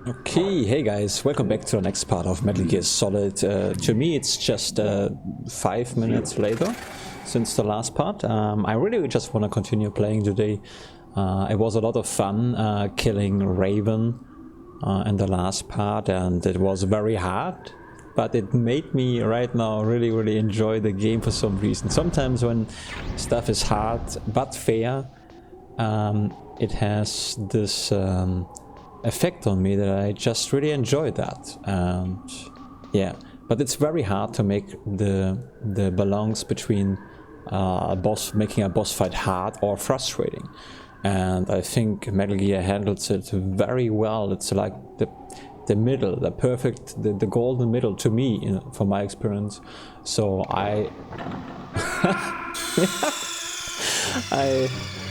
Okay, hey guys, welcome back to the next part of Metal Gear Solid. To me it's just 5 minutes later since the last part. I really just want to continue playing today. It was a lot of fun killing Raven in the last part, and it was very hard, but it made me right now really enjoy the game for some reason. Sometimes when stuff is hard but fair, it has this effect on me that I just really enjoy that. And yeah, but it's very hard to make the balance between making a boss fight hard or frustrating, and I think Metal Gear handles it very well. It's like the middle, the perfect, the golden middle to me, you know, from my experience. So I'm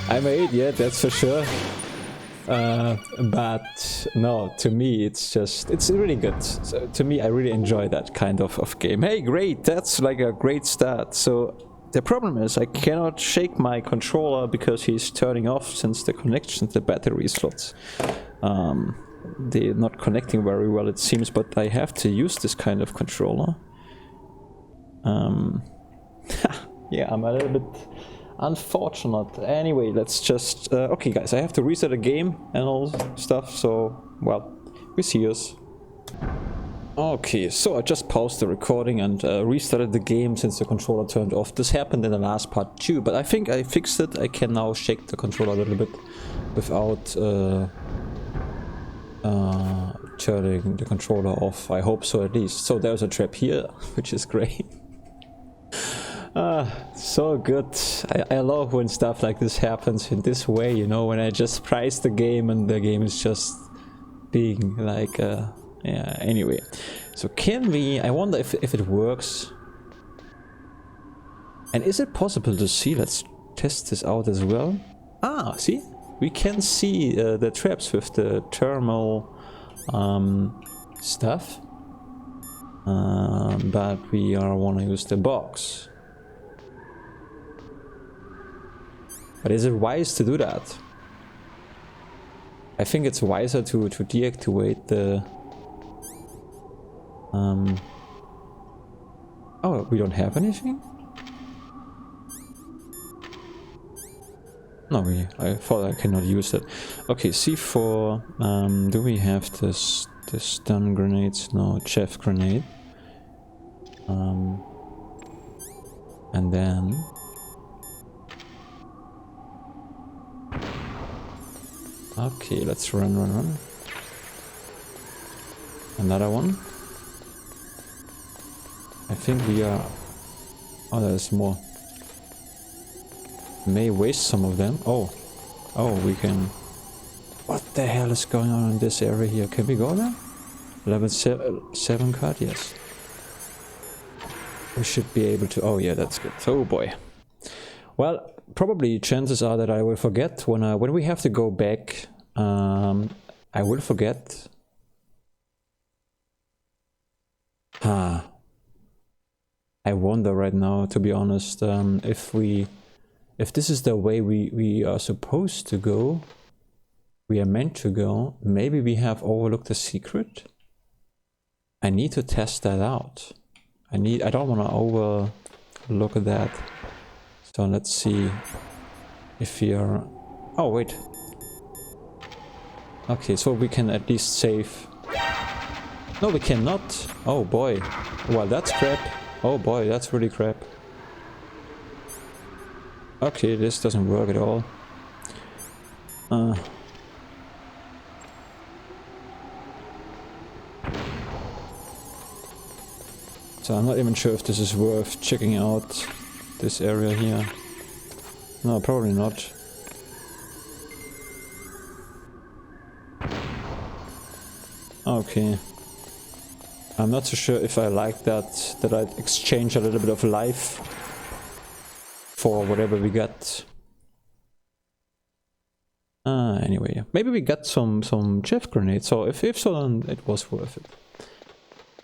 an idiot, that's for sure. But no, to me it's really good. So to me, I really enjoy that kind of game. Hey, great, that's like a great start. So the problem is I cannot shake my controller because he's turning off since the connection to the battery slots. They're not connecting very well, it seems, but I have to use this kind of controller. Yeah, I'm a little bit unfortunate. Anyway, let's just okay guys, I have to reset the game and all stuff, so well, we see us. Okay, so I just paused the recording and restarted the game since the controller turned off. This happened in the last part too, but I think I fixed it. I can now shake the controller a little bit without turning the controller off. I hope so, at least. So there's a trap here, which is great. So good. I love when stuff like this happens in this way, you know, when I just price the game and the game is just being like, yeah, anyway. So can we, I wonder if it works. And is it possible to see, let's test this out as well. Ah, see? We can see the traps with the thermal stuff. But we want to use the box. But is it wise to do that? I think it's wiser to deactivate the... Oh, we don't have anything? No, I thought I cannot use it. Okay, C4. Do we have this stun grenades? No, chaff grenade. And then... Okay, let's run. Another one. I think we are... Oh, there's more. May waste some of them. Oh, we can... What the hell is going on in this area here? Can we go there? Level 7 card, yes. We should be able to... Oh yeah, that's good. Oh boy. Well, probably chances are that I will forget when we have to go back. I will forget. I wonder right now, to be honest, if this is the way we are supposed to go, we are meant to go. Maybe we have overlooked a secret. I need to test that out. I don't want to overlook that. So let's see if we are... Oh, wait. Okay, so we can at least save... No, we cannot. Oh boy. Well, that's crap. Oh boy, that's really crap. Okay, this doesn't work at all. So I'm not even sure if this is worth checking out. This area here. No, probably not. Okay. I'm not so sure if I like that I'd exchange a little bit of life for whatever we got. Anyway, maybe we got some chaff grenades, so if so, then it was worth it.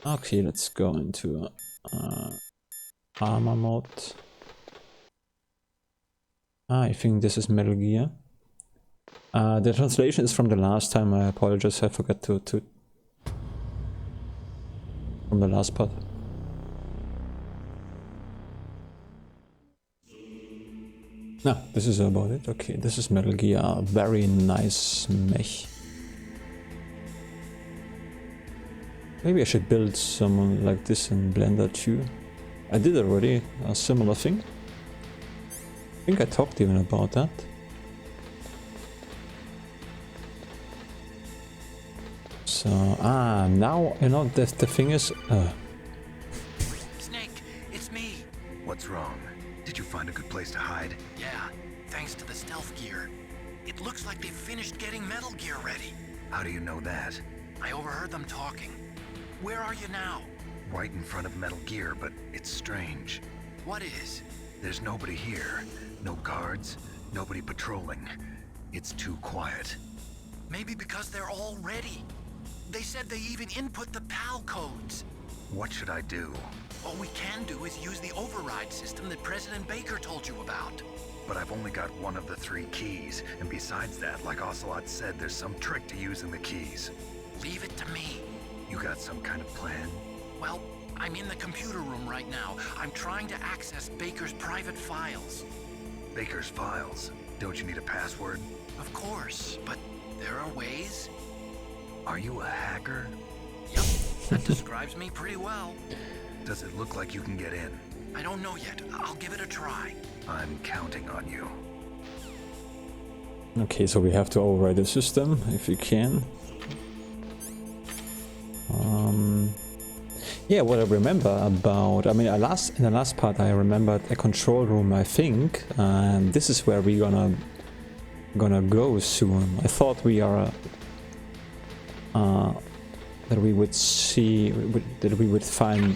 Okay, let's go into armor mode. I think this is Metal Gear. The translation is from the last time. I apologize, I forgot to the last part. No, this is about it. Okay, this is Metal Gear. Very nice mech. Maybe I should build someone like this in Blender too. I did already a similar thing. I think I talked even about that. So, now, you know, the thing is... Snake, it's me! What's wrong? Did you find a good place to hide? Yeah, thanks to the stealth gear. It looks like they've finished getting Metal Gear ready. How do you know that? I overheard them talking. Where are you now? Right in front of Metal Gear, but it's strange. What is? There's nobody here. No guards, nobody patrolling. It's too quiet. Maybe because they're all ready. They said they even input the PAL codes. What should I do? All we can do is use the override system that President Baker told you about. But I've only got one of the 3 keys, and besides that, like Ocelot said, there's some trick to using the keys. Leave it to me. You got some kind of plan? Well, I'm in the computer room right now. I'm trying to access Baker's private files. Baker's files? Don't you need a password? Of course, but there are ways. Are you a hacker? Yep, that describes me pretty well. Does it look like you can get in? I don't know yet. I'll give it a try. I'm counting on you. Okay, so we have to override the system, if we can. Yeah, what I remember about... I mean, in the last part I remembered a control room, I think. And this is where we're gonna go soon. I thought we are... that we would see... that we would find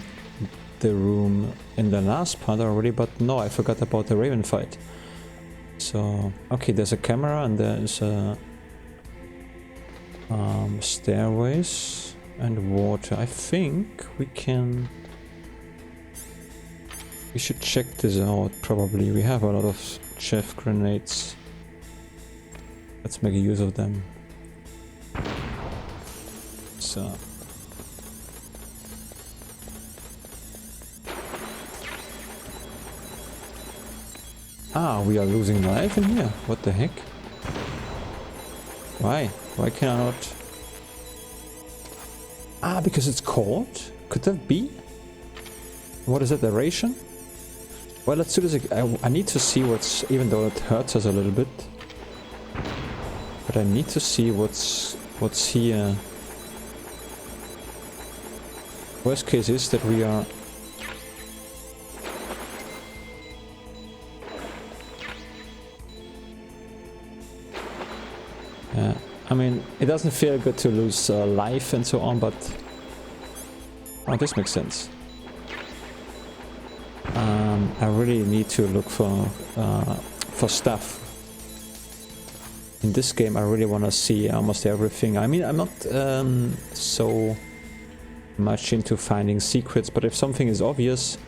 the room in the last part already, but no, I forgot about the Raven fight. So, okay, there's a camera and there's a... stairways and water. I think we can... we should check this out, probably. We have a lot of chef grenades. Let's make use of them. So... we are losing life in here? What the heck? Why? Why can I not... because it's cold? Could that be? What is it, the ration? Well, let's do this again. I need to see what's... even though it hurts us a little bit. But I need to see what's here. Worst case is that we are... I mean, it doesn't feel good to lose life and so on, but... oh, this makes sense. I really need to look for stuff. In this game I really want to see almost everything. I mean, I'm not so much into finding secrets, but if something is obvious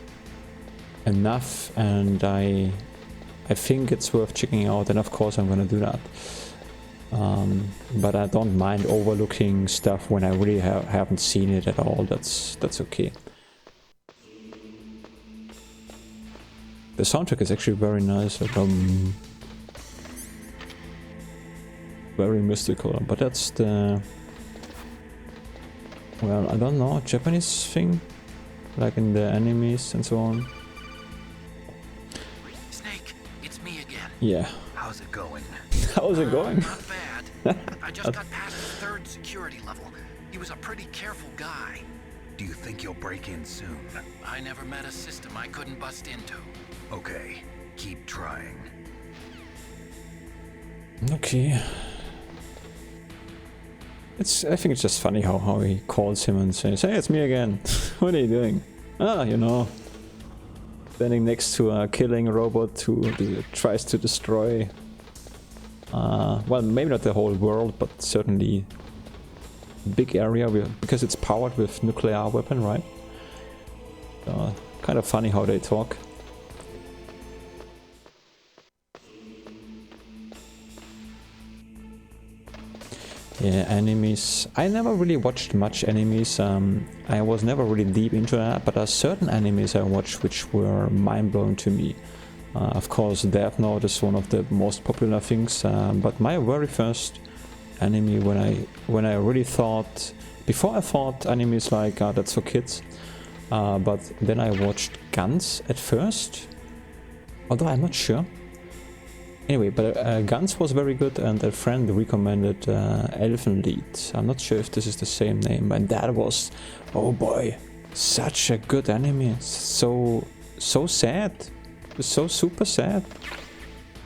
enough and I think it's worth checking out, then of course I'm gonna do that. But I don't mind overlooking stuff when I really haven't seen it at all. That's okay. The soundtrack is actually very nice, like, very mystical, but that's the... well, I don't know, Japanese thing? Like in the animes and so on. Snake, it's me again. Yeah. How's it going? How's it going? Not bad. I just got past the 3rd security level. He was a pretty careful guy. Do you think you'll break in soon? I never met a system I couldn't bust into. Okay, keep trying. Okay. I think it's just funny how he calls him and says, "Hey, it's me again. What are you doing?" You know, standing next to a killing robot who tries to destroy, well, maybe not the whole world, but certainly a big area because it's powered with nuclear weapon, right? Kind of funny how they talk. Yeah, animes. I never really watched much animes. I was never really deep into that, but there are certain animes I watched which were mind-blowing to me. Of course, Death Note is one of the most popular things, but my very first anime when I really thought, before I thought animes like that's for kids, but then I watched Guns at first, although I'm not sure. Anyway, but Guns was very good, and a friend recommended Elfenlied. I'm not sure if this is the same name, and that was, oh boy, such a good anime. So sad, so super sad,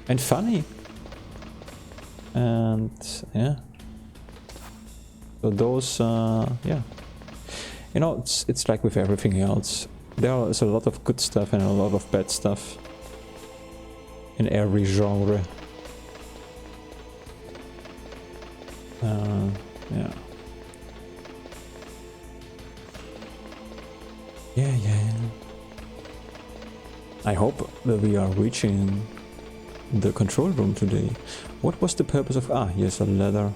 and funny, and yeah. So those, yeah. You know, it's like with everything else. There is a lot of good stuff and a lot of bad stuff in every genre. Yeah. Yeah. I hope that we are reaching the control room today. What was the purpose of... Ah, here's a ladder.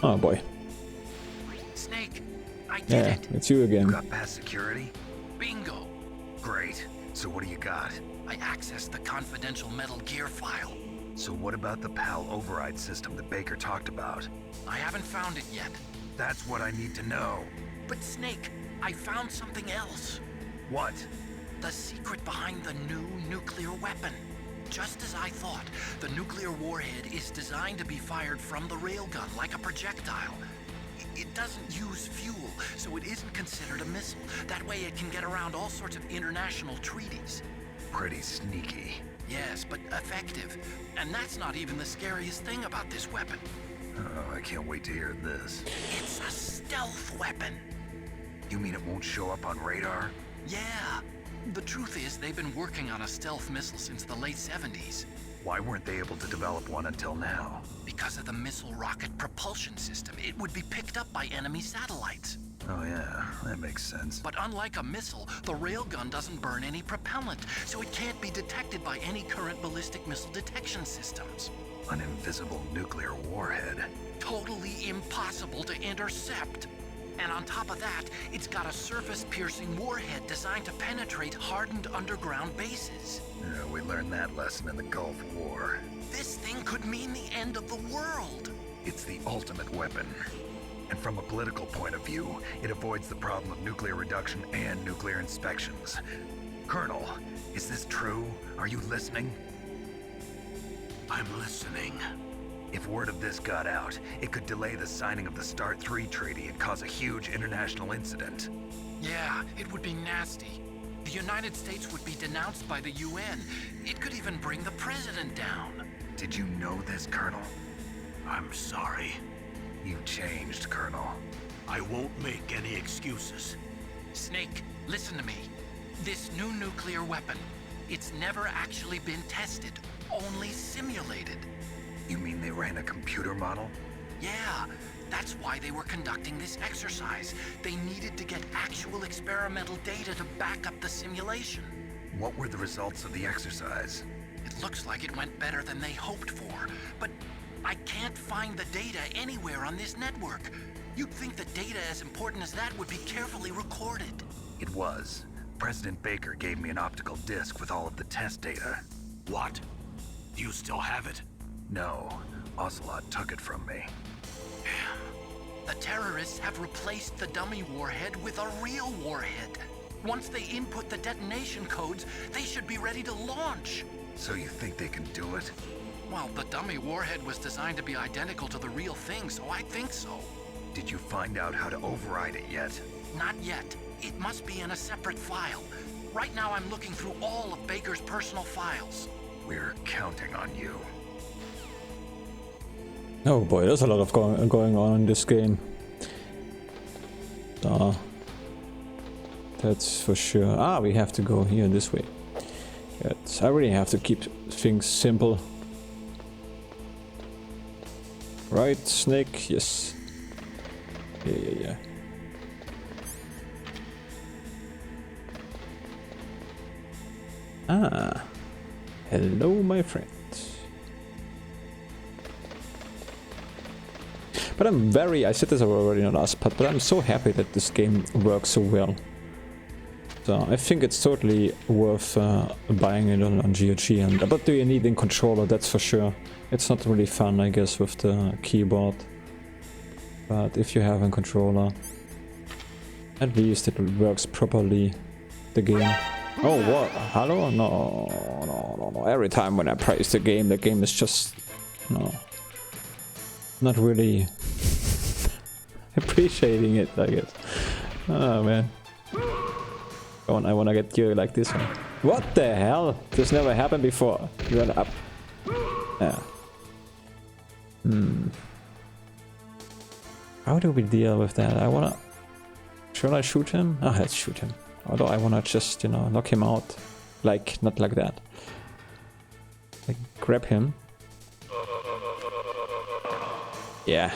Oh boy. Snake, I did Yeah, it. it's you again. You got past security? Bingo. Great. So what do you got? I accessed the confidential Metal Gear file. So what about the PAL override system that Baker talked about? I haven't found it yet. That's what I need to know. But Snake, I found something else. What? The secret behind the new nuclear weapon. Just as I thought, the nuclear warhead is designed to be fired from the railgun like a projectile. It doesn't use fuel, so it isn't considered a missile. That way it can get around all sorts of international treaties. Pretty sneaky. Yes, but effective. And that's not even the scariest thing about this weapon. Oh, I can't wait to hear this. It's a stealth weapon. You mean it won't show up on radar? Yeah. The truth is, they've been working on a stealth missile since the late 70s. Why weren't they able to develop one until now? Because of the missile rocket propulsion system, it would be picked up by enemy satellites. Oh yeah, that makes sense. But unlike a missile, the railgun doesn't burn any propellant, so it can't be detected by any current ballistic missile detection systems. An invisible nuclear warhead. Totally impossible to intercept. And on top of that, it's got a surface-piercing warhead designed to penetrate hardened underground bases. Yeah, we learned that lesson in the Gulf War. This thing could mean the end of the world. It's the ultimate weapon. And from a political point of view, it avoids the problem of nuclear reduction and nuclear inspections. Colonel, is this true? Are you listening? I'm listening. If word of this got out, it could delay the signing of the START 3 treaty and cause a huge international incident. Yeah, it would be nasty. The United States would be denounced by the UN. It could even bring the president down. Did you know this, Colonel? I'm sorry. You changed, Colonel. I won't make any excuses. Snake, listen to me. This new nuclear weapon, it's never actually been tested, only simulated. You mean they ran a computer model? Yeah, that's why they were conducting this exercise. They needed to get actual experimental data to back up the simulation. What were the results of the exercise? It looks like it went better than they hoped for, but I can't find the data anywhere on this network. You'd think the data as important as that would be carefully recorded. It was. President Baker gave me an optical disc with all of the test data. What? Do you still have it? No, Ocelot took it from me. The terrorists have replaced the dummy warhead with a real warhead. Once they input the detonation codes, they should be ready to launch. So you think they can do it? Well, the dummy warhead was designed to be identical to the real thing, so I think so. Did you find out how to override it yet? Not yet. It must be in a separate file. Right now I'm looking through all of Baker's personal files. We're counting on you. Oh boy, there's a lot of going on in this game. That's for sure. Ah, we have to go here this way. Yes, I really have to keep things simple. Right, Snake? Yes. Yeah. Ah. Hello, my friend. But I said this already in the last part, but I'm so happy that this game works so well. So I think it's totally worth buying it on GOG. But do you need a controller? That's for sure. It's not really fun, I guess, with the keyboard. But if you have a controller, at least it works properly. The game. Oh, what? Hello? No. Every time when I praise the game is just not really appreciating it, I guess. Oh man. I wanna get you like this one. What the hell? This never happened before. You went up. Yeah. How do we deal with that? Should I shoot him? Ah, let's shoot him. Although I wanna just, knock him out. Not like that. Like, grab him. Yeah.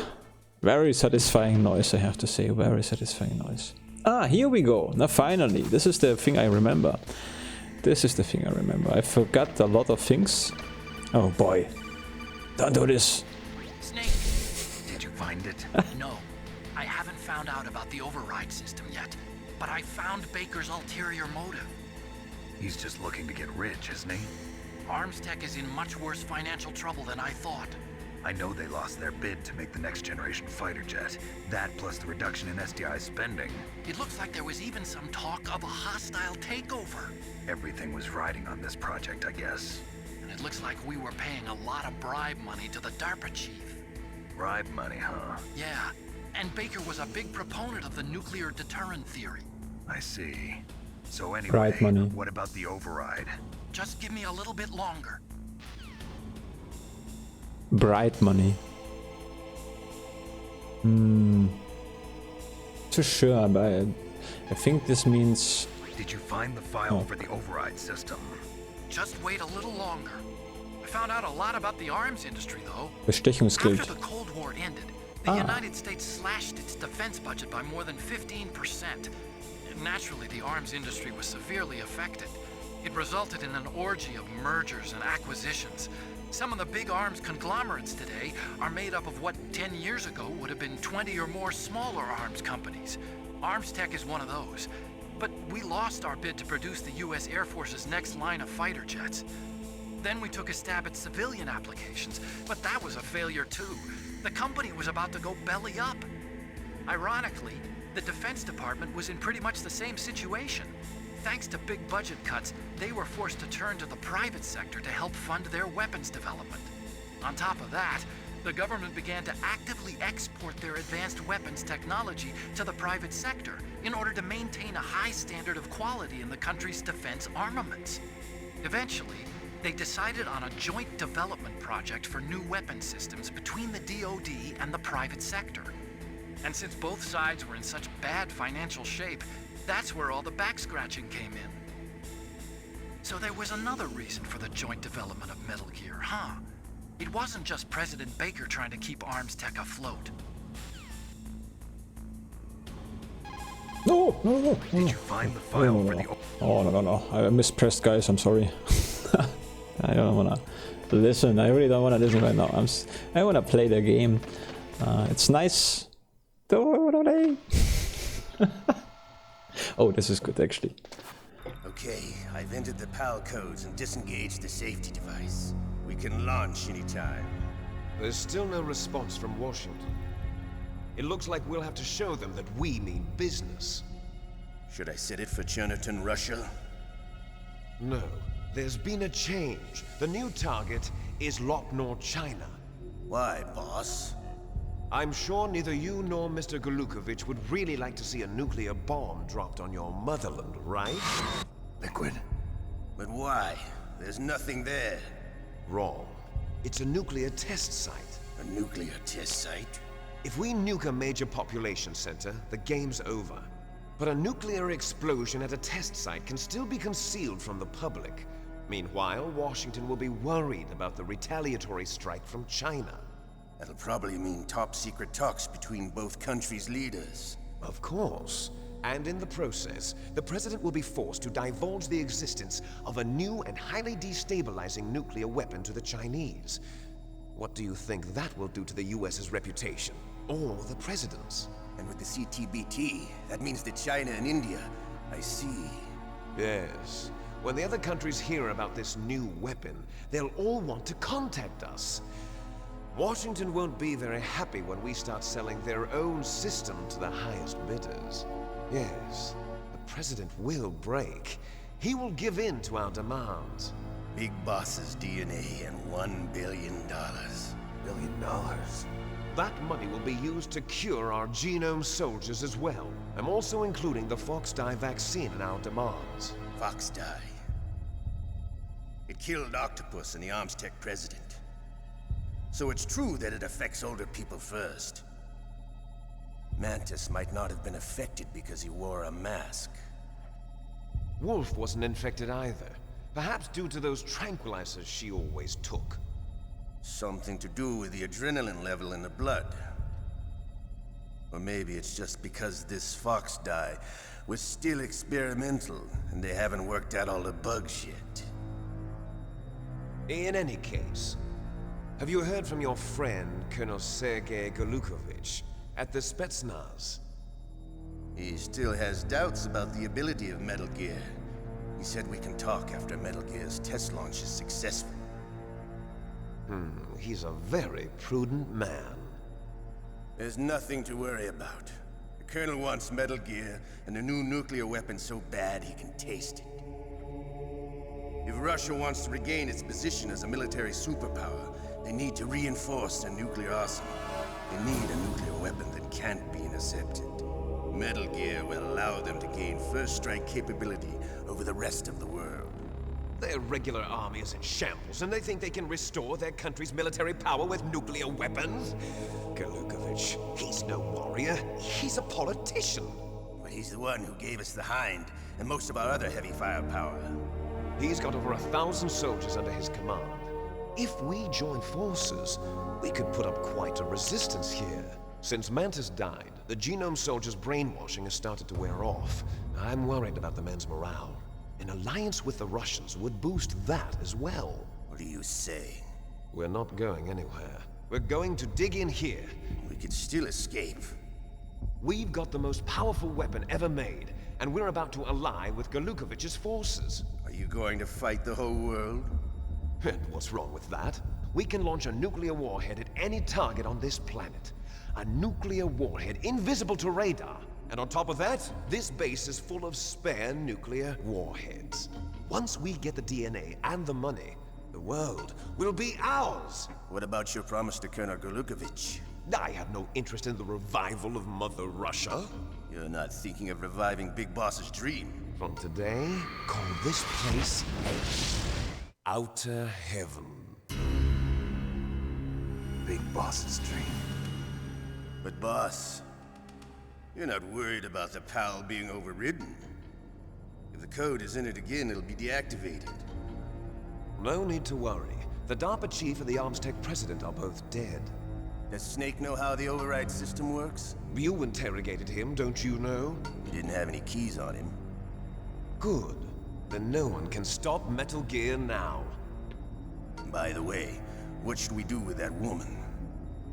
Very satisfying noise, I have to say. Very satisfying noise. Ah, here we go. Now finally. This is the thing I remember. I forgot a lot of things. Oh boy. Don't do this. Snake, did you find it? No. I haven't found out about the override system yet. But I found Baker's ulterior motive. He's just looking to get rich, isn't he? Armstech is in much worse financial trouble than I thought. I know they lost their bid to make the next generation fighter jet. That plus the reduction in SDI spending. It looks like there was even some talk of a hostile takeover. Everything was riding on this project, I guess. And it looks like we were paying a lot of bribe money to the DARPA chief. Bribe money, huh? Yeah, and Baker was a big proponent of the nuclear deterrent theory. I see. So anyway, Bribe money. What about the override? Just give me a little bit longer. Bright money. Too sure, but I think this means... Did you find the file for the override system? Just wait a little longer. I found out a lot about the arms industry, though. Bestechungsgeld. After the Cold War ended, the United States slashed its defense budget by more than 15%. Naturally, the arms industry was severely affected. It resulted in an orgy of mergers and acquisitions. Some of the big arms conglomerates today are made up of what 10 years ago would have been 20 or more smaller arms companies. Armstech is one of those. But we lost our bid to produce the U.S. Air Force's next line of fighter jets. Then we took a stab at civilian applications, but that was a failure too. The company was about to go belly up. Ironically, the Defense Department was in pretty much the same situation. Thanks to big budget cuts, they were forced to turn to the private sector to help fund their weapons development. On top of that, the government began to actively export their advanced weapons technology to the private sector in order to maintain a high standard of quality in the country's defense armaments. Eventually, they decided on a joint development project for new weapon systems between the DoD and the private sector. And since both sides were in such bad financial shape, that's where all the back-scratching came in. So there was another reason for the joint development of Metal Gear, huh? It wasn't just President Baker trying to keep Armstech afloat. No. Did you find the file for the... Oh, no. I mispressed, guys. I'm sorry. I don't wanna listen. I really don't wanna listen right now. I wanna play the game. It's nice. Oh, this is good, actually. Okay, I've entered the PAL codes and disengaged the safety device. We can launch anytime. There's still no response from Washington. It looks like we'll have to show them that we mean business. Should I set it for Cherniton, Russia? No. There's been a change. The new target is Lopnor, China. Why, boss? I'm sure neither you nor Mr. Golukovich would really like to see a nuclear bomb dropped on your motherland, right? Liquid. But why? There's nothing there. Wrong. It's a nuclear test site. A nuclear test site? If we nuke a major population center, the game's over. But a nuclear explosion at a test site can still be concealed from the public. Meanwhile, Washington will be worried about the retaliatory strike from China. That'll probably mean top-secret talks between both countries' leaders. Of course. And in the process, the President will be forced to divulge the existence of a new and highly destabilizing nuclear weapon to the Chinese. What do you think that will do to the US's reputation? Or the President's? And with the CTBT, that means that China and India. I see. Yes. When the other countries hear about this new weapon, they'll all want to contact us. Washington won't be very happy when we start selling their own system to the highest bidders. Yes, the President will break. He will give in to our demands. Big Boss's DNA and $1 billion. $1 billion? That money will be used to cure our genome soldiers as well. I'm also including the Fox dye vaccine in our demands. Fox dye. It killed Octopus and the Armstech president. So it's true that it affects older people first. Mantis might not have been affected because he wore a mask. Wolf wasn't infected either. Perhaps due to those tranquilizers she always took. Something to do with the adrenaline level in the blood. Or maybe it's just because this Fox dye was still experimental and they haven't worked out all the bugs yet. In any case, have you heard from your friend, Colonel Sergei Golukovich, at the Spetsnaz? He still has doubts about the ability of Metal Gear. He said we can talk after Metal Gear's test launch is successful. He's a very prudent man. There's nothing to worry about. The Colonel wants Metal Gear and a new nuclear weapon so bad he can taste it. If Russia wants to regain its position as a military superpower, they need to reinforce their nuclear arsenal. They need a nuclear weapon that can't be intercepted. Metal Gear will allow them to gain first strike capability over the rest of the world. Their regular army is in shambles, and they think they can restore their country's military power with nuclear weapons? Golukovich, he's no warrior. He's a politician. But he's the one who gave us the Hind and most of our other heavy firepower. He's got over 1,000 soldiers under his command. If we join forces, we could put up quite a resistance here. Since Mantis died, the genome soldiers' brainwashing has started to wear off. I'm worried about the men's morale. An alliance with the Russians would boost that as well. What are you saying? We're not going anywhere. We're going to dig in here. We could still escape. We've got the most powerful weapon ever made, and we're about to ally with Golukovich's forces. Are you going to fight the whole world? And what's wrong with that? We can launch a nuclear warhead at any target on this planet. A nuclear warhead invisible to radar. And on top of that, this base is full of spare nuclear warheads. Once we get the DNA and the money, the world will be ours! What about your promise to Colonel Golukovich? I have no interest in the revival of Mother Russia. You're not thinking of reviving Big Boss's dream. From today, call this place Outer Heaven. Big Boss's dream. But boss, you're not worried about the PAL being overridden. If the code is in it again, it'll be deactivated. No need to worry. The DARPA chief and the Armstech president are both dead. Does Snake know how the override system works? You interrogated him, don't you know? He didn't have any keys on him. Good. Then no one can stop Metal Gear now. By the way, what should we do with that woman?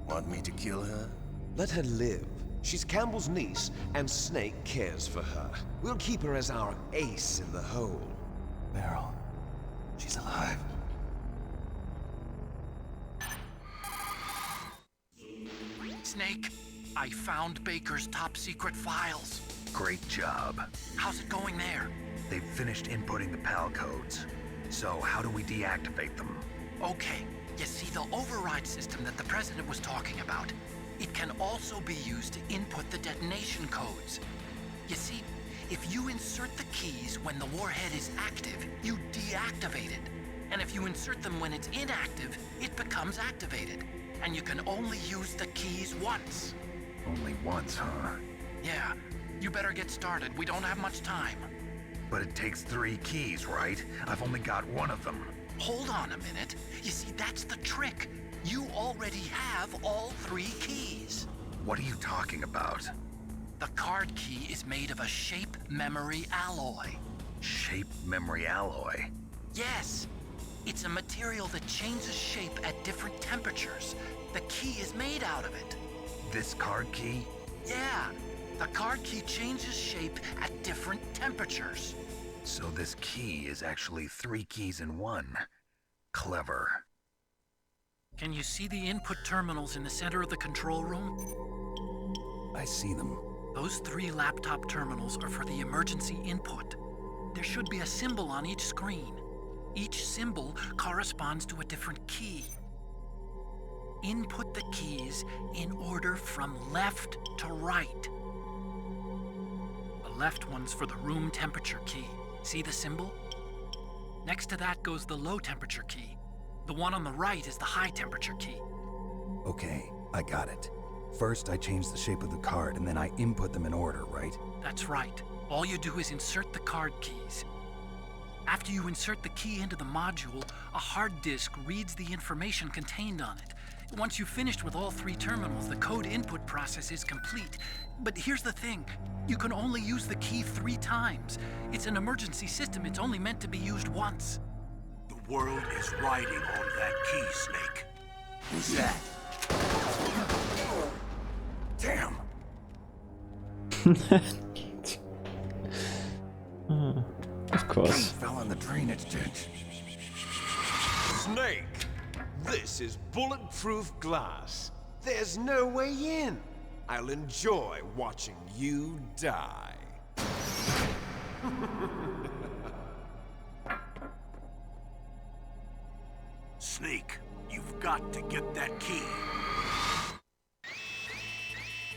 Want me to kill her? Let her live. She's Campbell's niece, and Snake cares for her. We'll keep her as our ace in the hole. Meryl, she's alive. Snake, I found Baker's top secret files. Great job. How's it going there? They've finished inputting the PAL codes. So how do we deactivate them? Okay, you see the override system that the President was talking about? It can also be used to input the detonation codes. You see, if you insert the keys when the warhead is active, you deactivate it. And if you insert them when it's inactive, it becomes activated. And you can only use the keys once. Only once, huh? Yeah, you better get started. We don't have much time. But it takes 3 keys, right? I've only got 1 of them. Hold on a minute. You see, that's the trick. You already have all 3 keys. What are you talking about? The The card key is made of a shape memory alloy. Shape memory alloy? Yes. It's a material that changes shape at different temperatures. The key is made out of it. This card key? Yeah. The card key changes shape at different temperatures. So this key is actually 3 keys in one. Clever. Can you see the input terminals in the center of the control room? I see them. Those 3 laptop terminals are for the emergency input. There should be a symbol on each screen. Each symbol corresponds to a different key. Input the keys in order from left to right. The left one's for the room temperature key. See the symbol? Next to that goes the low temperature key. The one on the right is the high temperature key. Okay, I got it. First, I change the shape of the card, and then I input them in order, right? That's right. All you do is insert the card keys. After you insert the key into the module, a hard disk reads the information contained on it. Once you've finished with all 3 terminals, the code input process is complete. But here's the thing. You can only use the key 3 times. It's an emergency system. It's only meant to be used once. The world is riding on that key, Snake. Who's that? Damn! Of course. Fell in the drainage ditch. Snake! This is bulletproof glass. There's no way in. I'll enjoy watching you die. Snake, you've got to get that key.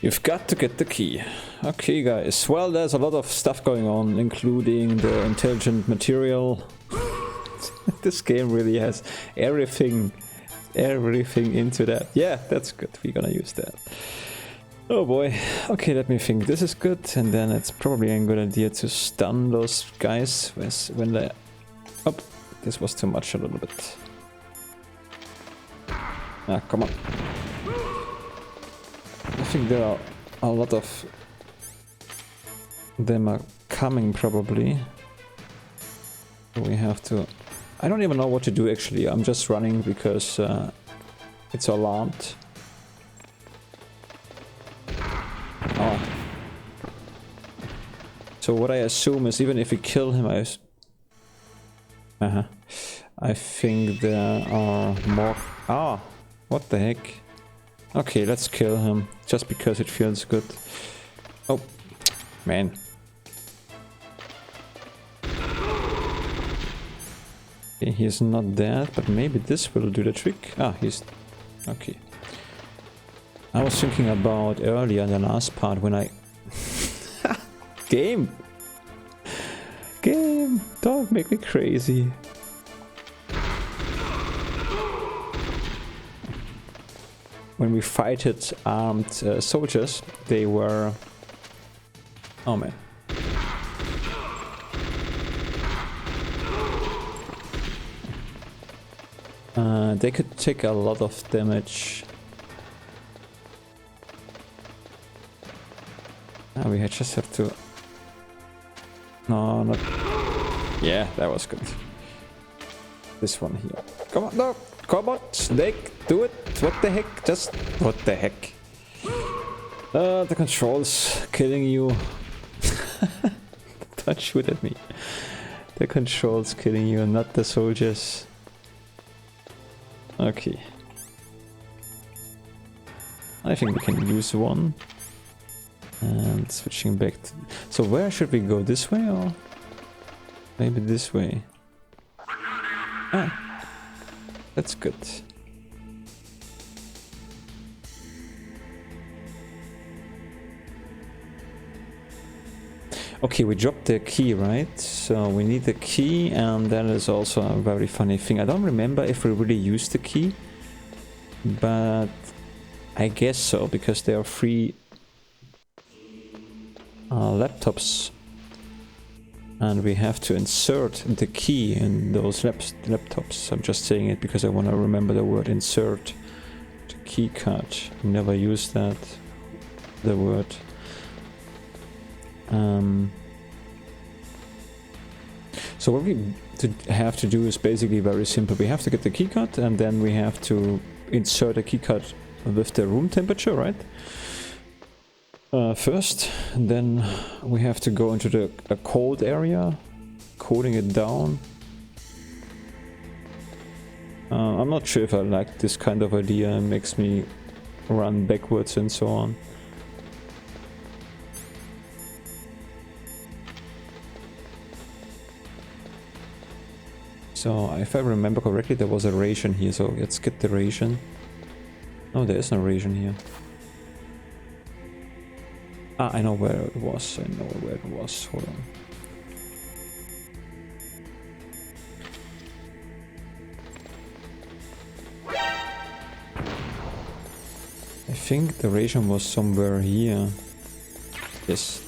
You've got to get the key. Okay, guys. Well, there's a lot of stuff going on, including the intelligent material. This game really has everything into that. Yeah, that's good. We're gonna use that. Oh boy. Okay, let me think. This is good, and then it's probably a good idea to stun those guys when they... Oh, this was too much a little bit. Ah, come on. I think there are a lot of them are coming probably. We have to... I don't even know what to do actually. I'm just running because it's alarmed. Oh. So what I assume is even if we kill him, I think there are more... Ah, what the heck? Okay, let's kill him, just because it feels good. Oh, man. Okay, he's not dead, but maybe this will do the trick. Ah, he's... okay. I was thinking about earlier in the last part when I... Game! Game! Don't make me crazy. When we fighted armed soldiers, they were... Oh man. They could take a lot of damage. We just have to... No, not... Yeah, that was good. This one here. Come on, no! Come on, Snake, do it! What the heck? Just... What the heck? The controls killing you. Don't shoot at me. The controls killing you, not the soldiers. Okay. I think we can use one. And switching back to... So where should we go? This way or... Maybe this way? Ah. That's good. Okay, we dropped the key, right? So we need the key, and that is also a very funny thing. I don't remember if we really used the key, but I guess so, because there are free laptops, and we have to insert the key in those laptops. I'm just saying it because I want to remember the word insert. The key card. Never use that. The word. So what we have to do is basically very simple. We have to get the keycard, and then we have to insert a keycard with the room temperature, right? First, then we have to go into a cold area, cooling it down. I'm not sure if I like this kind of idea. It makes me run backwards and so on. So, if I remember correctly, there was a ration here, so let's get the ration. No, there is no ration here. Ah, I know where it was. I know where it was. Hold on. I think the ration was somewhere here. Yes.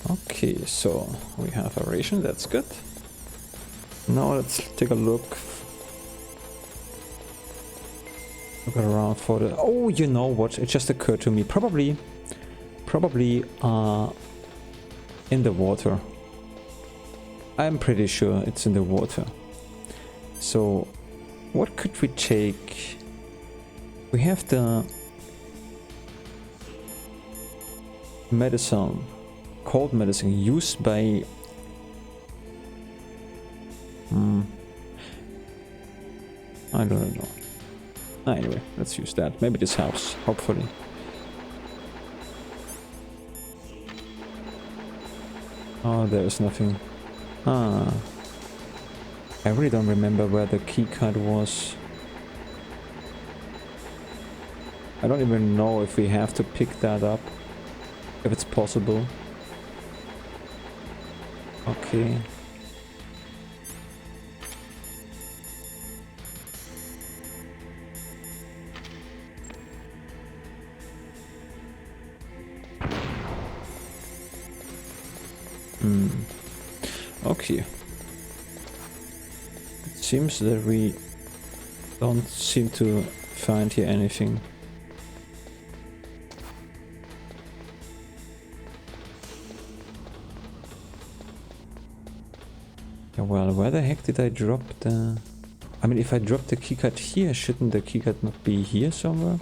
Okay, so we have a ration, that's good. Now let's take a look around for the... Oh, you know what? It just occurred to me. Probably in the water. I'm pretty sure it's in the water. So, what could we take? We have the medicine, cold medicine used by... I don't know. Anyway, let's use that. Maybe this helps, hopefully. Oh, there's nothing. Ah. I really don't remember where the keycard was. I don't even know if we have to pick that up. If it's possible. Okay. Okay. It seems that we don't seem to find here anything. Yeah, well, where the heck did I drop the... I mean, if I drop the keycard here, shouldn't the keycard not be here somewhere?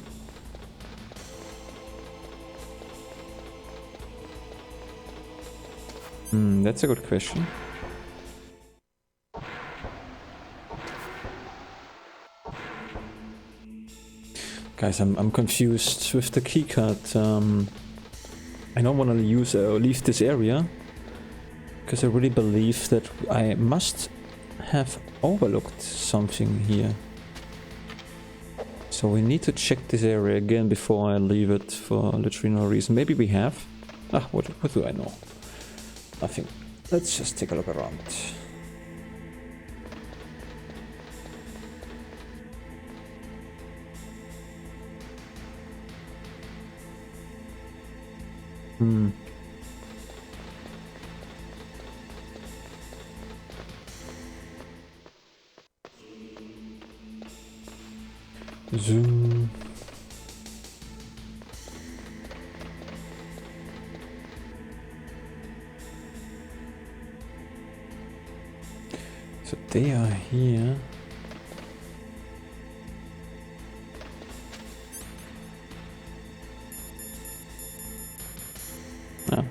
That's a good question. Guys, I'm confused with the keycard. I don't want to use or leave this area because I really believe that I must have overlooked something here. So we need to check this area again before I leave it for literally no reason. Maybe we have. Ah, what do I know? Nothing. Let's just take a look around. Zoom. So they are here. Ah.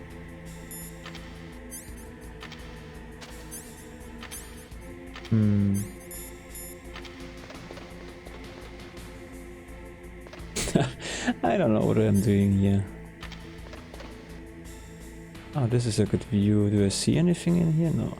I don't know what I'm doing here. Oh, this is a good view. Do I see anything in here? No.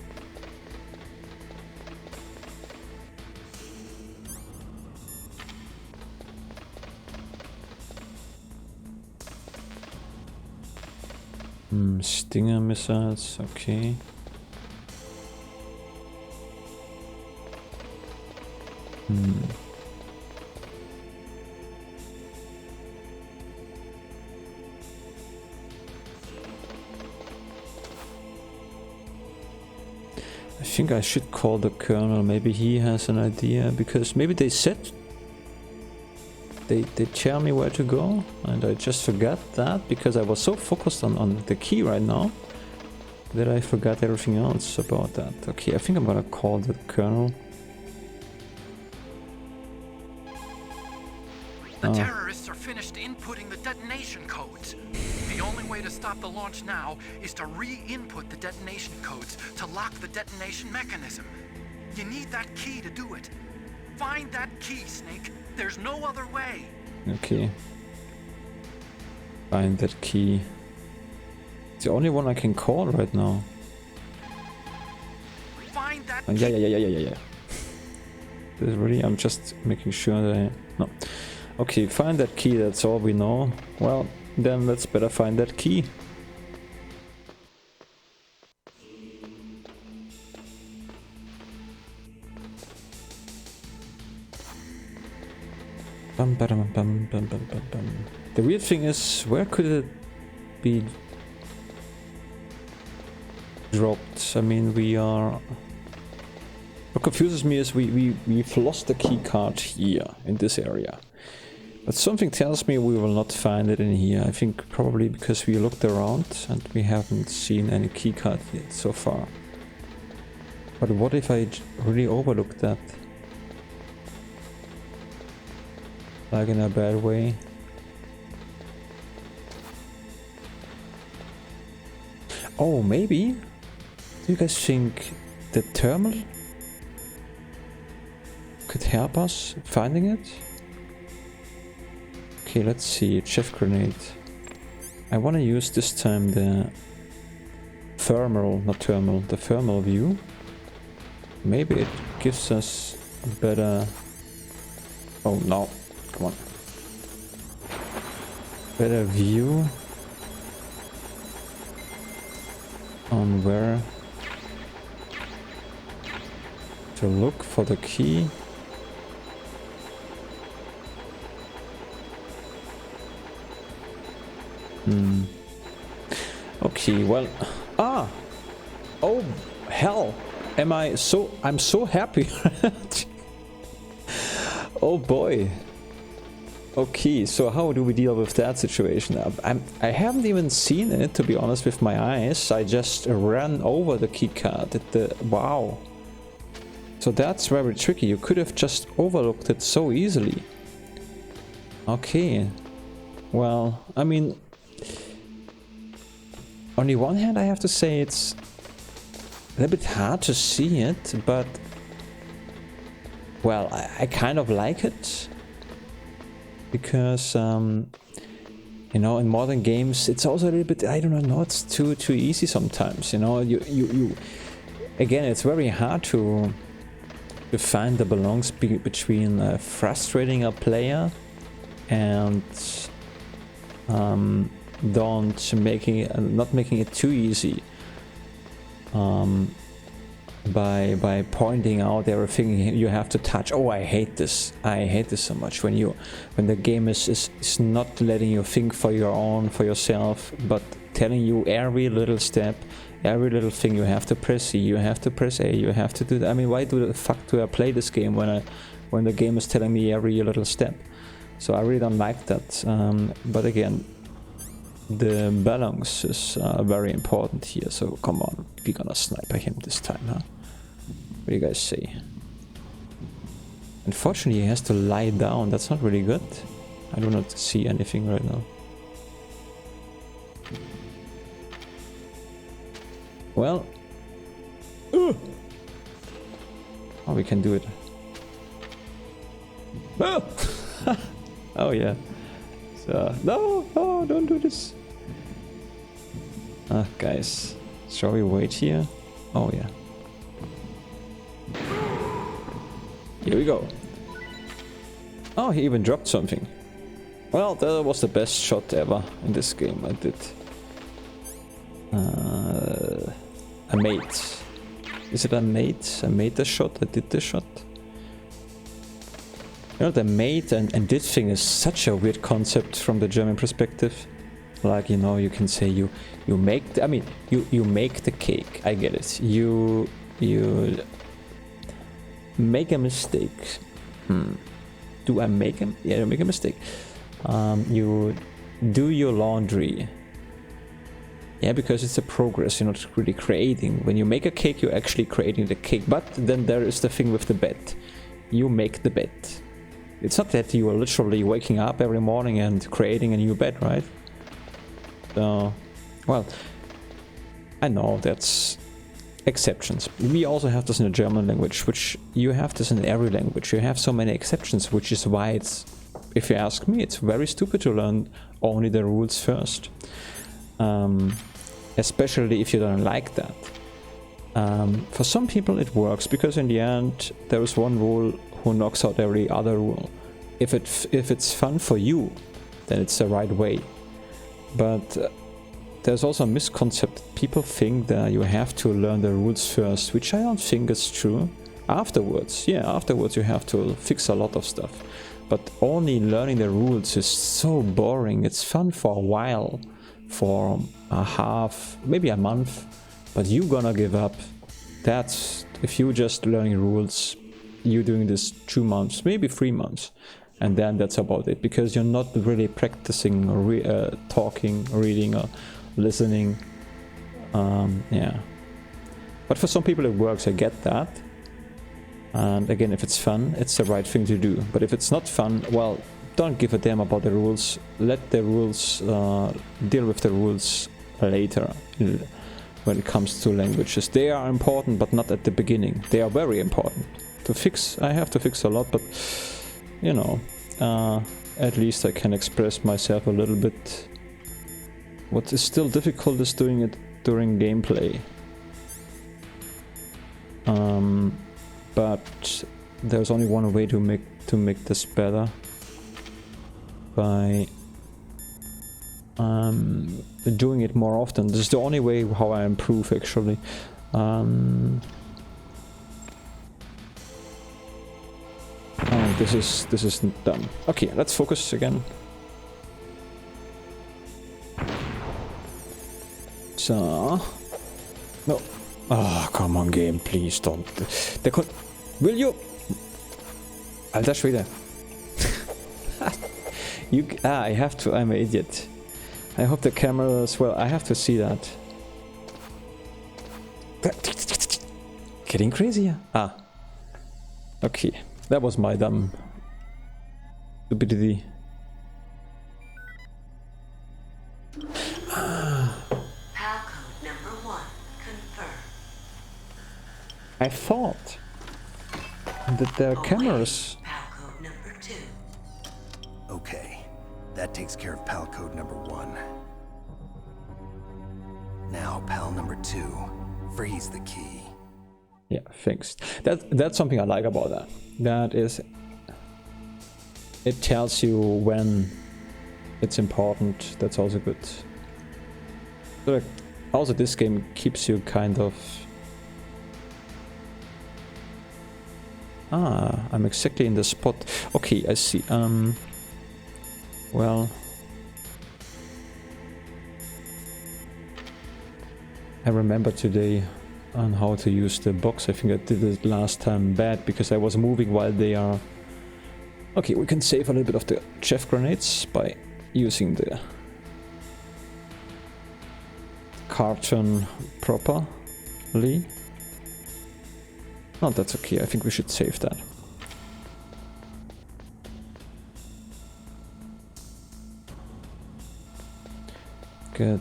Stinger missiles, okay. I think I should call the colonel. Maybe he has an idea, because maybe they said they tell me where to go, and I just forgot that because I was so focused on the key right now that I forgot everything else about that. Okay, I think I'm gonna call the colonel. The terrorists are finished inputting the detonation codes. The only way to stop the launch now is to re-input the detonation codes to lock the detonation mechanism. You need that key to do it. Find that key, Snake. There's no other way. Okay. Find that key. It's the only one I can call right now. Find that And yeah. This is really, I'm just making sure that I... No. Okay, find that key, that's all we know. Well, then let's better find that key. Bum, ba-dum, bum, bum, bum, bum, bum. The weird thing is, where could it be dropped? I mean, we are... What confuses me is we've lost the key card here, in this area. But something tells me we will not find it in here. I think probably because we looked around and we haven't seen any key card yet so far. But what if I really overlooked that? Like in a bad way? Oh, maybe? Do you guys think the terminal could help us finding it? Okay, let's see. Chef grenade. I want to use this time the thermal, not thermal, the thermal view. Maybe it gives us a better... Oh no, come on. Better view on where to look for the key. Okay, well, oh hell, I'm so happy. Oh boy. Okay, so how do we deal with that situation? I haven't even seen it, to be honest, with my eyes. I just ran over the keycard. Wow. So that's very tricky. You could have just overlooked it so easily. Okay. Well, I mean, on the one hand, I have to say it's a little bit hard to see it, but well, I kind of like it because you know, in modern games, it's also a little bit, I don't know, it's too easy sometimes. You know, you again, it's very hard to find the balance between frustrating a player and not making it too easy by pointing out everything you have to touch. Oh, I hate this so much when the game is not letting you think for yourself, but telling you every little step, every little thing. You have to press C, you have to press A, you have to do that. I mean, why the fuck do I play this game when the game is telling me every little step? So I really don't like that. But again, the balance is very important here. So come on, we're gonna sniper him this time, huh? What do you guys say? Unfortunately, he has to lie down. That's not really good. I do not see anything right now. Well, oh, we can do it. Oh, oh yeah. So, no, don't do this. Guys, shall we wait here? Oh yeah. Here we go. Oh, he even dropped something. Well, that was the best shot ever in this game I did. A mate. Is it a mate? I made the shot, I did the shot. You know, the mate and did thing is such a weird concept from the German perspective. Like, you know, you can say you make, you make the cake. I get it. You make a mistake. do I make a, yeah, I make a mistake. You do your laundry. Yeah, because it's a progress, you're not really creating. When you make a cake, you're actually creating the cake. But then there is the thing with the bed. You make the bed. It's not that you are literally waking up every morning and creating a new bed, right? So, well, I know that's exceptions. We also have this in the German language, which you have this in every language. You have so many exceptions, which is why it's, if you ask me, it's very stupid to learn only the rules first. Especially if you don't like that. For some people it works, because in the end there is one rule who knocks out every other rule. If it's fun for you, then it's the right way. But there's also a misconcept. People think that you have to learn the rules first, which I don't think is true. Afterwards, yeah, afterwards you have to fix a lot of stuff. But only learning the rules is so boring. It's fun for a while, for a half, maybe a month, but you're gonna give up. That's, if you just learning rules, you're doing this 2 months, maybe 3 months, and then that's about it, because you're not really practicing talking, reading, or listening. Yeah, but for some people it works, I get that. And again, if it's fun, it's the right thing to do. But if it's not fun, well, don't give a damn about the rules. Let the rules, deal with the rules later when it comes to languages. They are important, but not at the beginning. They are very important. To fix, I have to fix a lot, but you know, at least I can express myself a little bit. What is still difficult is doing it during gameplay. But there's only one way to make this better. By doing it more often. This is the only way how I improve, actually. Oh, this is dumb. Okay, let's focus again. So, no. Oh, come on, game, please don't. Will you? Alter Schwede. I have to, I'm an idiot. I hope the camera as well, I have to see that. Getting crazier. Ah. Okay, that was my dumb stupidity. Palcode number 1 confirmed. I thought that there are cameras. Palcode number 2. Okay, that takes care of pal code number 1. Now pal number 2, freeze the key. Yeah, thanks. That's something I like about that. That is, it tells you when it's important. That's also good. So also this game keeps you kind of... Ah, I'm exactly in the spot. Okay, I see. Well, I remember today on how to use the box. I think I did it last time bad because I was moving while they are... Okay, we can save a little bit of the chef grenades by using the carton properly. Oh, that's okay. I think we should save that. Good.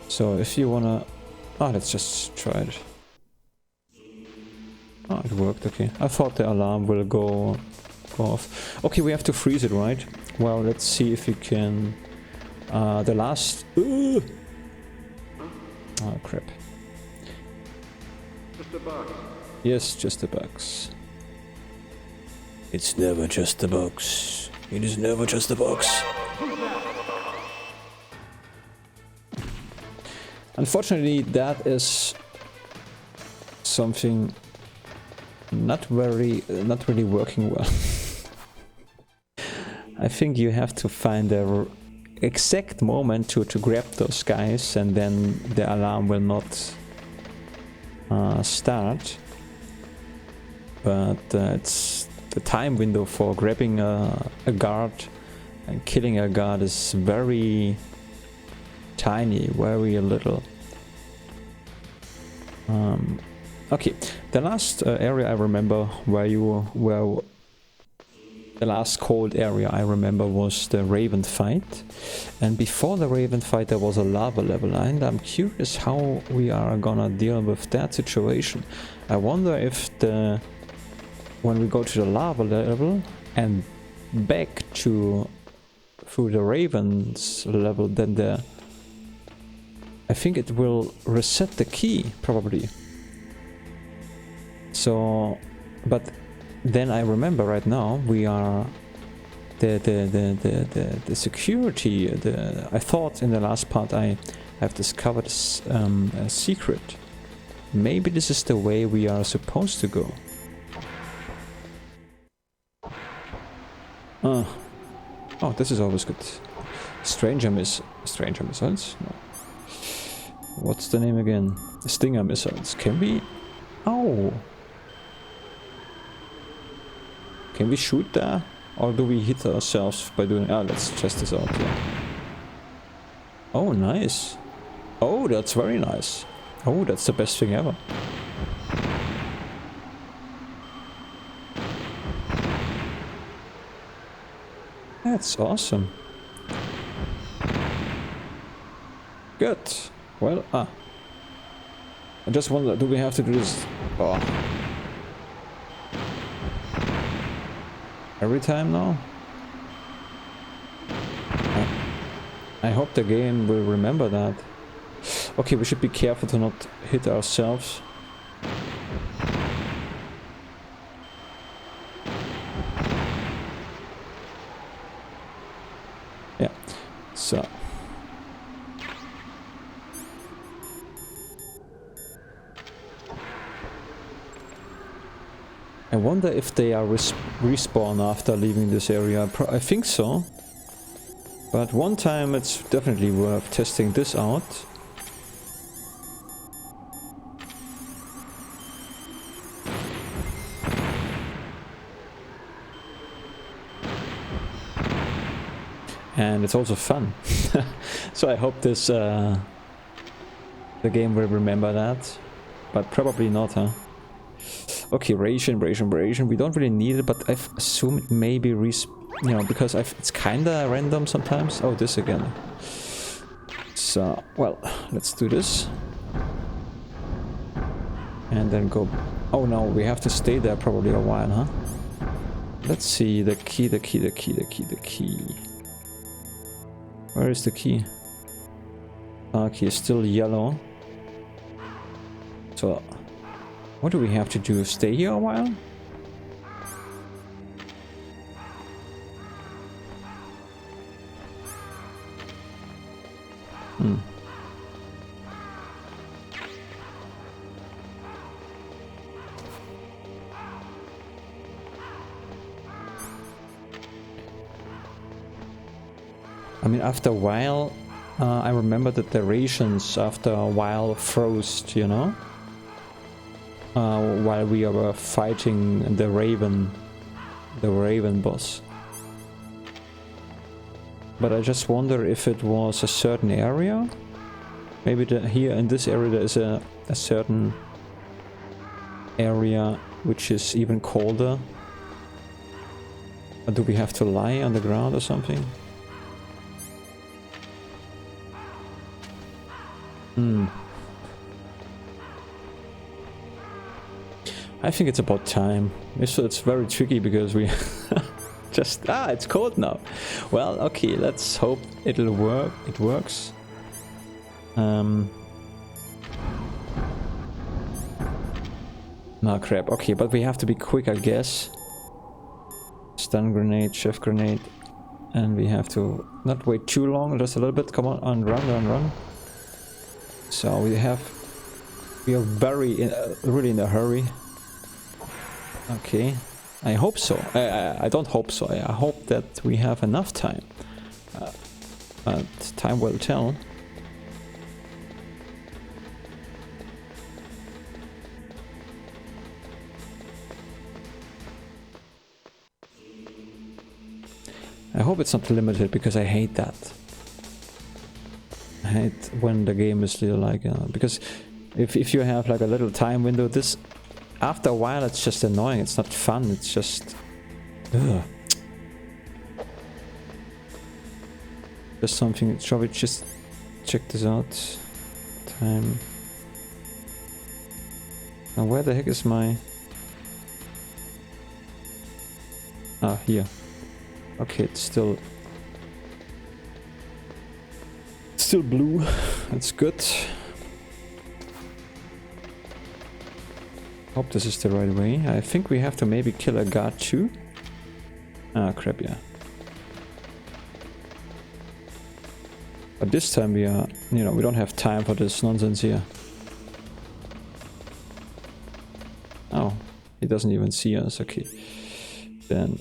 So if you wanna... Ah, let's just try it. Oh, it worked, okay. I thought the alarm will go off. Okay, we have to freeze it, right? Well, let's see if we can... the last... Oh, crap. Just a box. Yes, just a box. It's never just a box. It is never just a box. Unfortunately, that is something not really working well. I think you have to find the exact moment to grab those guys, and then the alarm will not start. but it's the time window for grabbing a guard and killing a guard is very tiny, very little. Okay, the last area I remember the last cold area I remember was the Raven fight, and before the Raven fight there was a lava level, and I'm curious how we are gonna deal with that situation. I wonder if when we go to the lava level and back through the Raven's level, then I think it will reset the key probably. So, but then I remember right now we are the security. I thought in the last part I have discovered a secret. Maybe this is the way we are supposed to go. Oh, this is always good. Stranger missiles. No. What's the name again? Stinger missiles. Can we? Oh. Can we shoot there? Or do we hit ourselves by doing... Ah, let's test this out, yeah. Oh, nice. Oh, that's very nice. Oh, that's the best thing ever. That's awesome. Good. Well, I just wonder, do we have to do this... Oh. Every time now? I hope the game will remember that. Okay, we should be careful to not hit ourselves. Yeah, so... I wonder if they are respawn after leaving this area. I think so. But one time it's definitely worth testing this out. And it's also fun. So I hope this the game will remember that. But probably not, huh? Okay, ration. We don't really need it, but I assume it may be because it's kinda random sometimes. Oh, this again. So, well, let's do this. And then go... Oh no, we have to stay there probably a while, huh? Let's see, the key. Where is the key? Okay, still yellow. So... What do we have to do? Stay here a while? I mean, after a while, I remember that the rations after a while froze, you know? While we were fighting the Raven boss. But I just wonder if it was a certain area. Maybe here in this area there is a certain area which is even colder. Or do we have to lie on the ground or something? I think it's about time. It's very tricky because we just... it's cold now. Well, okay, let's hope it'll work. It works. No crap. Okay, but we have to be quick, I guess. Stun grenade, chef grenade. And we have to not wait too long, just a little bit. Come on, run. So we are really in a hurry. Okay, I hope so. I don't hope so. I hope that we have enough time. But time will tell. I hope it's not limited, because I hate that. I hate when the game is still like, because if you have like a little time window, this, after a while it's just annoying, it's not fun, it's just... Ugh. Just something, shall we just check this out? Time. Now where the heck is my... Ah, here. Okay, it's still blue. That's good. Hope this is the right way. I think we have to maybe kill a guard too. Ah, crap, yeah. But this time we are, you know, we don't have time for this nonsense here. Oh, he doesn't even see us. Okay. Then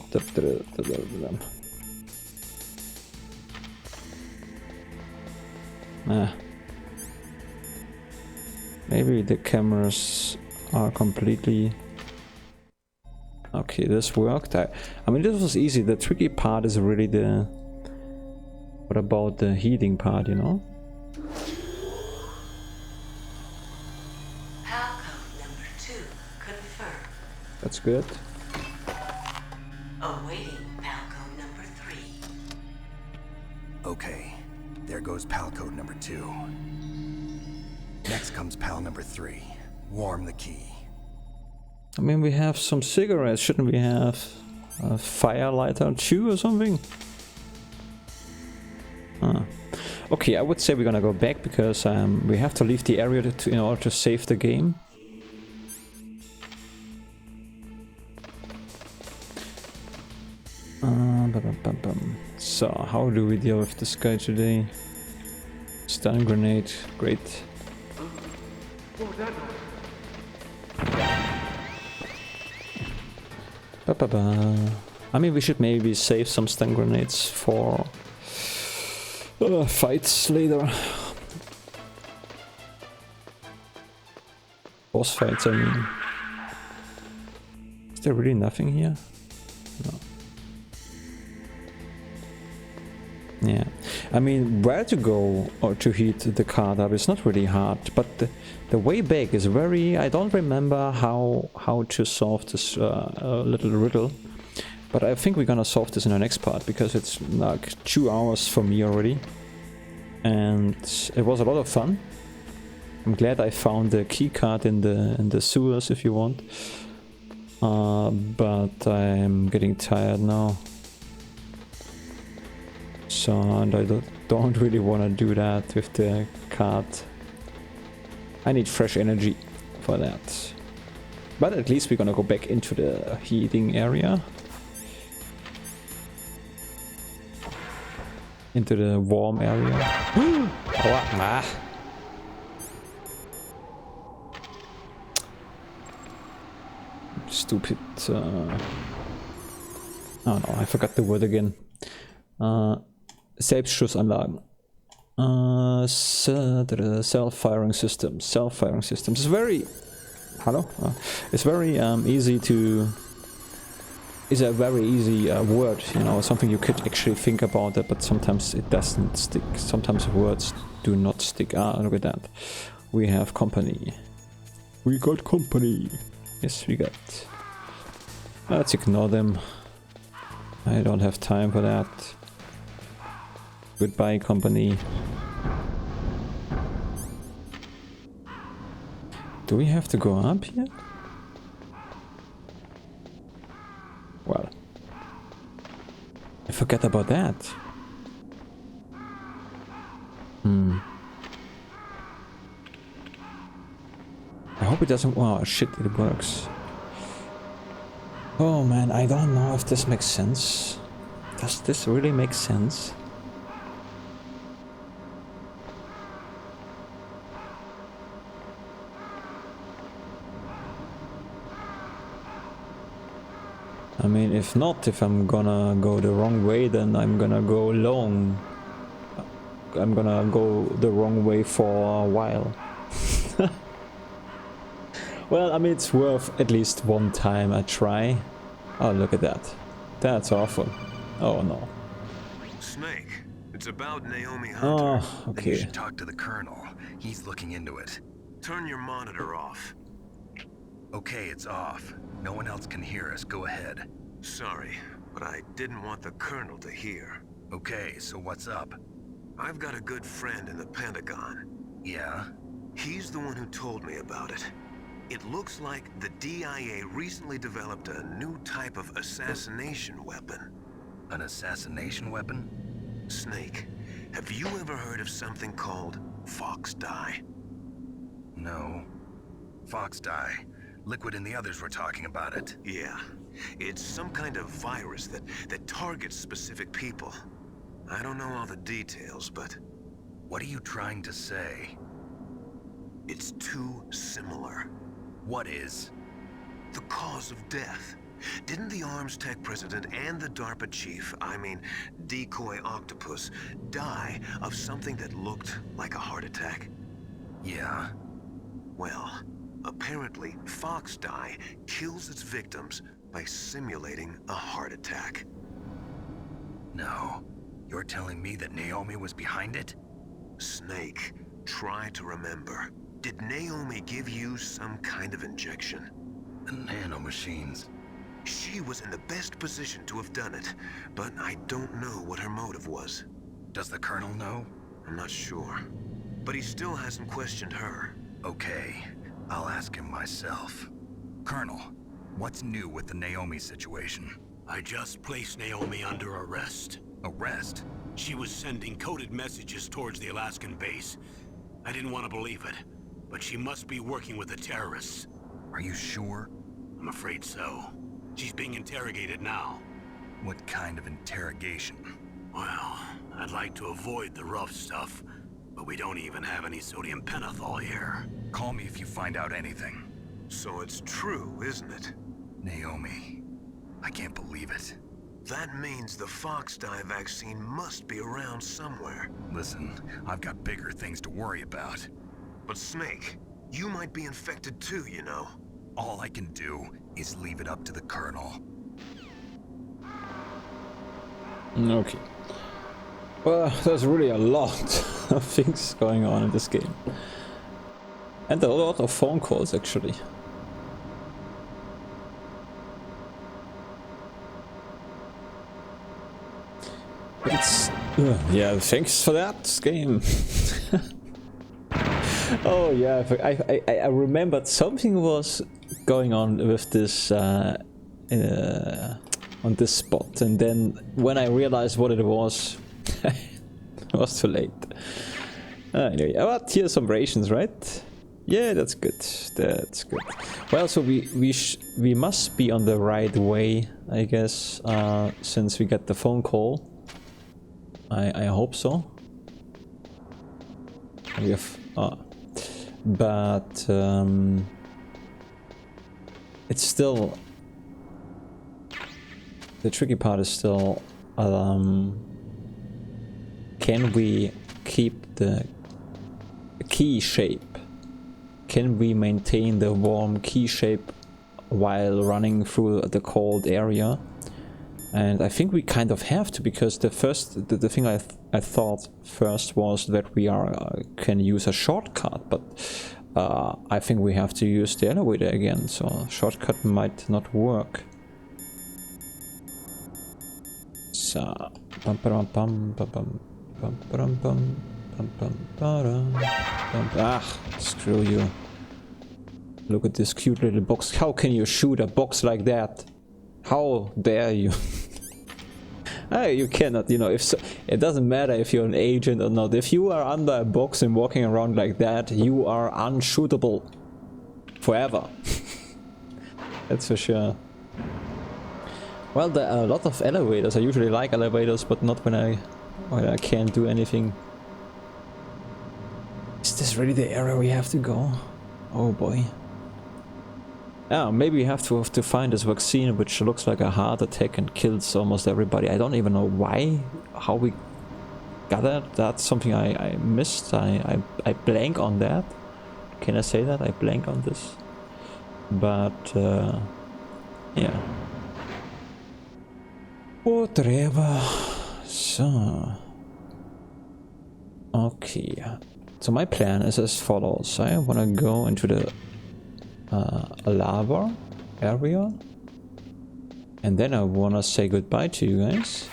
maybe the cameras are completely... Okay, this worked. I mean, this was easy. The tricky part is really the... What about the heating part, you know? PAL code number 2 confirmed. That's good. Awaiting PAL code number 3. Okay, there goes PAL code number 2. Next comes PAL number 3. Warm the key. I mean, we have some cigarettes. Shouldn't we have a fire lighter too or something? Okay, I would say we're gonna go back, because we have to leave the area in order to save the game. So, how do we deal with this guy today? Stun grenade, great. I mean, we should maybe save some stun grenades for fights later. Boss fights, I mean. Is there really nothing here? No. Yeah, I mean, where to go or to heat the card up is not really hard, but the way back is very... I don't remember how to solve this little riddle, but I think we're gonna solve this in the next part, because it's like 2 hours for me already, and it was a lot of fun. I'm glad I found the key card in the sewers, if you want, but I'm getting tired now. So, and I don't really want to do that with the card. I need fresh energy for that. But at least we're gonna go back into the heating area. Into the warm area. Ah. Stupid. Oh no, I forgot the word again. Selbstschussanlagen. Self-firing systems. Self-firing systems. It's very... Hello? It's very easy to... It's a very easy word, you know, something you could actually think about it, but sometimes it doesn't stick. Sometimes words do not stick. Ah, look at that. We have company. We got company. Yes, we got. Let's ignore them. I don't have time for that. Goodbye, company. Do we have to go up here? Well, I forget about that. I hope it doesn't... Oh shit, it works. Oh man, I don't know if this makes sense. Does this really make sense? I mean, if not, if I'm gonna go the wrong way, then I'm gonna go long. I'm gonna go the wrong way for a while. Well, I mean, it's worth at least one time a try. Oh, look at that. That's awful. Oh no. It's about Naomi Hunter. Oh, Then you okay. should talk to the Colonel. He's looking into it. Turn your monitor off. Okay, it's off. No one else can hear us. Go ahead. Sorry, but I didn't want the Colonel to hear. Okay, so what's up? I've got a good friend in the Pentagon. Yeah? He's the one who told me about it. It looks like the DIA recently developed a new type of assassination weapon. An assassination weapon? Snake, have you ever heard of something called Fox Dye? No. Fox dye. Liquid and the others were talking about it. Yeah. It's some kind of virus that targets specific people. I don't know all the details, but What are you trying to say? it's too similar. What is? The cause of death. Didn't the Arms Tech president and the DARPA chief, I mean, Decoy Octopus, die of something that looked like a heart attack? Yeah? Well, apparently Fox Dye kills its victims by simulating a heart attack. No. You're telling me that Naomi was behind it? Snake, try to remember. Did Naomi give you some kind of injection? The nanomachines. She was in the best position to have done it, but I don't know what her motive was. Does the Colonel know? I'm not sure. But he still hasn't questioned her. Okay. I'll ask him myself. Colonel, what's new with the Naomi situation? I just placed Naomi under arrest. Arrest? She was sending coded messages towards the Alaskan base. I didn't want to believe it, but she must be working with the terrorists. Are you sure? I'm afraid so. She's being interrogated now. What kind of interrogation? Well, I'd like to avoid the rough stuff, but we don't even have any sodium pentothal here. Call me if you find out anything. So it's true, isn't it? Naomi. I can't believe it. That means the Fox Dye vaccine must be around somewhere. Listen, I've got bigger things to worry about. But Snake, you might be infected too, you know. All I can do is leave it up to the Colonel. Okay. Well, there's really a lot of things going on in this game. And a lot of phone calls, actually. It's... yeah, thanks for that, game. Oh yeah, I remembered something was going on with this on this spot, and then when I realized what it was, it was too late. Anyway, but here's some rations, right? Yeah, that's good. That's good. Well, so we must be on the right way, I guess, since we got the phone call. I hope so. We have. But it's still, the tricky part is still, can we keep the key shape? Can we maintain the warm key shape while running through the cold area? And I think we kind of have to, because the thing I thought first was that we can use a shortcut, but I think we have to use the elevator again, so shortcut might not work. So screw you. Look at this cute little box. How can you shoot a box like that? How dare you? You cannot, you know, it doesn't matter if you're an agent or not. If you are under a box and walking around like that, you are unshootable forever. That's for sure. Well, there are a lot of elevators. I usually like elevators, but not when I can't do anything. Is this really the area we have to go? Oh boy. Yeah, maybe we have to find this vaccine, which looks like a heart attack and kills almost everybody. I don't even know why, how we got that. That's something I missed. I blank on that. Can I say that? I blank on this. But, yeah. Whatever. So... Okay, so my plan is as follows. I want to go into the lava area, and then I want to say goodbye to you guys.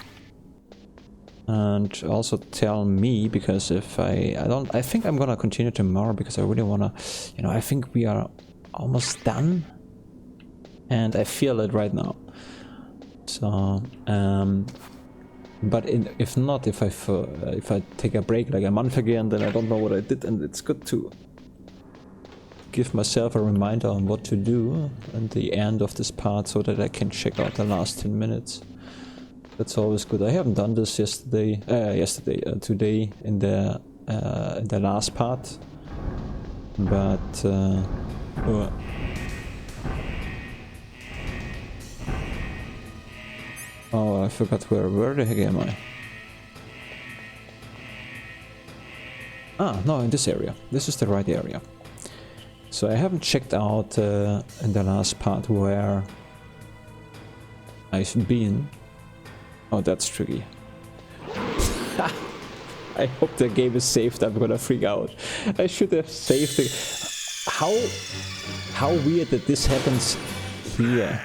And also tell me, because if I think I'm gonna continue tomorrow, because I really wanna, you know, I think we are almost done, and I feel it right now. So, but if not, if I take a break like a month again, then I don't know what I did, and it's good to give myself a reminder on what to do at the end of this part, so that I can check out the last 10 minutes. That's always good. I haven't done this today in the last part, but oh, I forgot where the heck am I? Ah, no, in this area. This is the right area. So I haven't checked out in the last part where I've been. Oh, that's tricky. I hope the game is saved. I'm gonna freak out. I should have saved it. How weird that this happens here.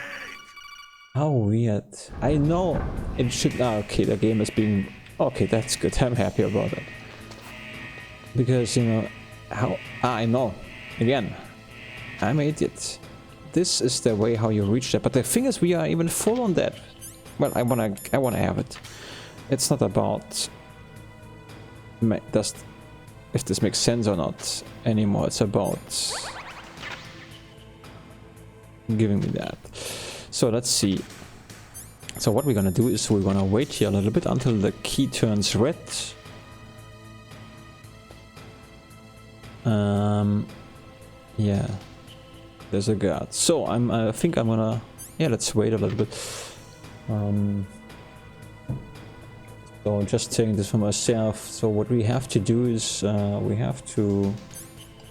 How weird. I know it should. Okay, the game is being. Okay, that's good. I'm happy about it. Because, you know, how. I know. Again, I'm an idiot. This is the way how you reach that. But the thing is, we are even full on that. Well, I wanna have it. It's not about if this makes sense or not anymore. It's about giving me that. So let's see. So what we're gonna do is we're gonna wait here a little bit until the key turns red. Yeah, there's a guard. So I think I'm gonna. Yeah, let's wait a little bit. So just saying this for myself. So what we have to do is we have to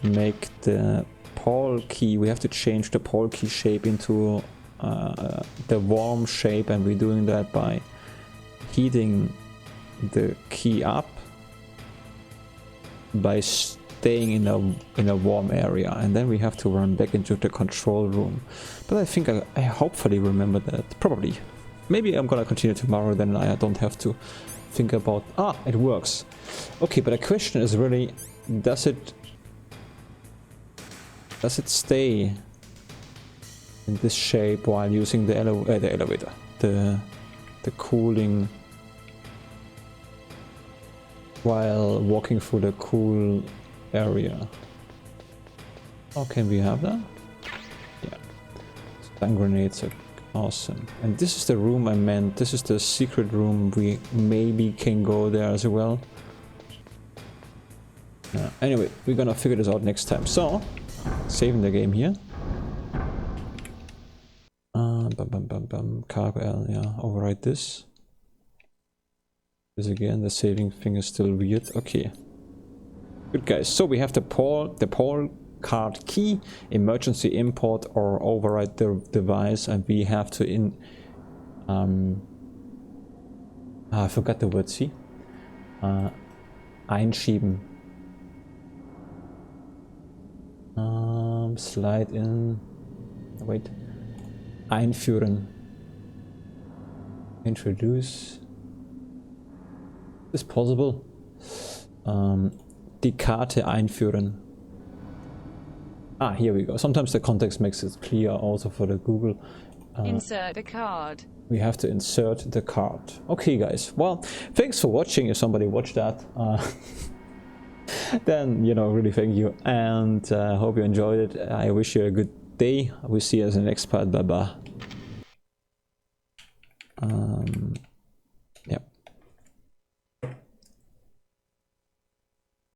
make the Paul key. We have to change the Paul key shape into the worm shape, and we're doing that by heating the key up by staying in a warm area, and then we have to run back into the control room. But I think I hopefully remember that. Probably. Maybe I'm gonna continue tomorrow, then I don't have to think about... Ah, it works. Okay, but the question is really, does it stay in this shape while using the elevator, the cooling, while walking through the cool area? Oh, can we have that? Yeah. Stun grenades are awesome. And this is the room I meant. This is the secret room. We maybe can go there as well. Anyway, we're gonna figure this out next time. So, saving the game here. Cargo L, yeah, override this. This again, the saving thing is still weird. Okay. Good guys, so we have the Paul card key, emergency import or override the device, and we have to I forgot the word, see? Einschieben. Slide in. Wait. Einführen. Introduce. Is possible? Die Karte einführen. Ah, here we go. Sometimes the context makes it clear also for the Google. Insert a card. We have to insert the card. Okay, guys. Well, thanks for watching. If somebody watched that, then, you know, really thank you. And hope you enjoyed it. I wish you a good day. We'll see you in the next part. Bye-bye.